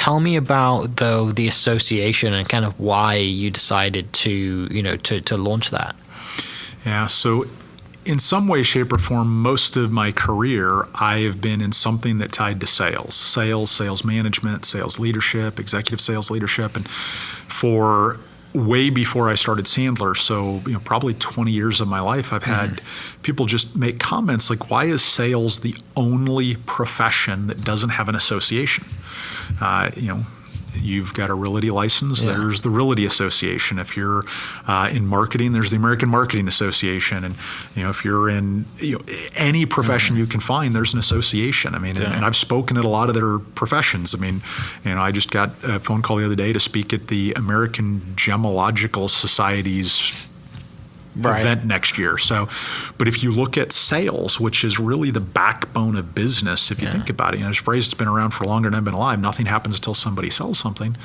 Tell me about, though, the association and kind of why you decided to launch that. Yeah, so in some way, shape, or form, most of my career, I have been in something that tied to sales management, sales leadership, executive sales leadership. And for way before I started Sandler, so probably 20 years of my life, I've had people just make comments like, why is sales the only profession that doesn't have an association? You've got a realty license, there's the Realty Association. If you're in marketing, there's the American Marketing Association. And if you're in any profession you can find, there's an association. I mean, and I've spoken at a lot of their professions. I mean, I just got a phone call the other day to speak at the American Gemological Society's event next year. So, but if you look at sales, which is really the backbone of business, if you think about it, this phrase has been around for longer than I've been alive. Nothing happens until somebody sells something.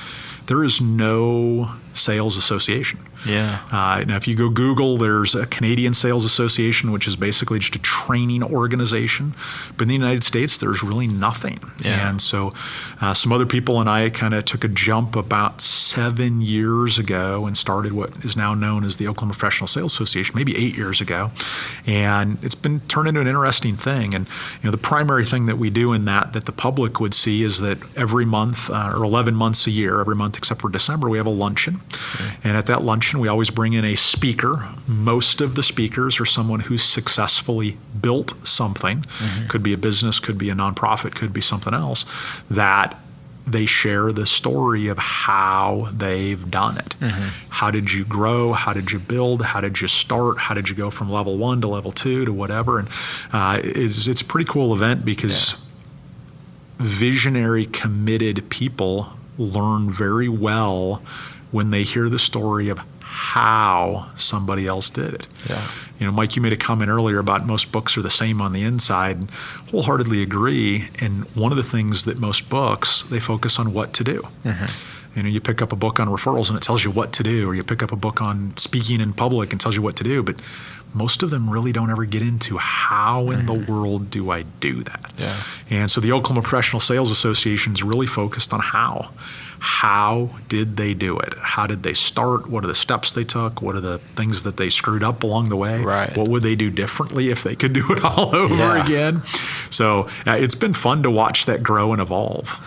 There is no sales association. Now, if you go Google, there's a Canadian Sales Association, which is basically just a training organization. But in the United States, there's really nothing. And so some other people and I kind of took a jump about 7 years ago and started what is now known as the Oklahoma Professional Sales Association, maybe 8 years ago. And it's been turned into an interesting thing. And the primary thing that we do in that the public would see is that every month, or 11 months a year, every month except for December, we have a luncheon. And at that luncheon, we always bring in a speaker. Most of the speakers are someone who's successfully built something. Could be a business, could be a nonprofit, could be something else, that they share the story of how they've done it. How did you grow? How did you build? How did you start? How did you go from level 1 to level 2 to whatever? And it's a pretty cool event because visionary, committed people learn very well when they hear the story of how somebody else did it. Mike, you made a comment earlier about most books are the same on the inside, and wholeheartedly agree. And one of the things that most books, they focus on what to do. You pick up a book on referrals and it tells you what to do, or you pick up a book on speaking in public and tells you what to do, but most of them really don't ever get into how in the world do I do that. And so the Oklahoma Professional Sales Association is really focused on how. How did they do it? How did they start? What are the steps they took? What are the things that they screwed up along the way? What would they do differently if they could do it all over again? So it's been fun to watch that grow and evolve.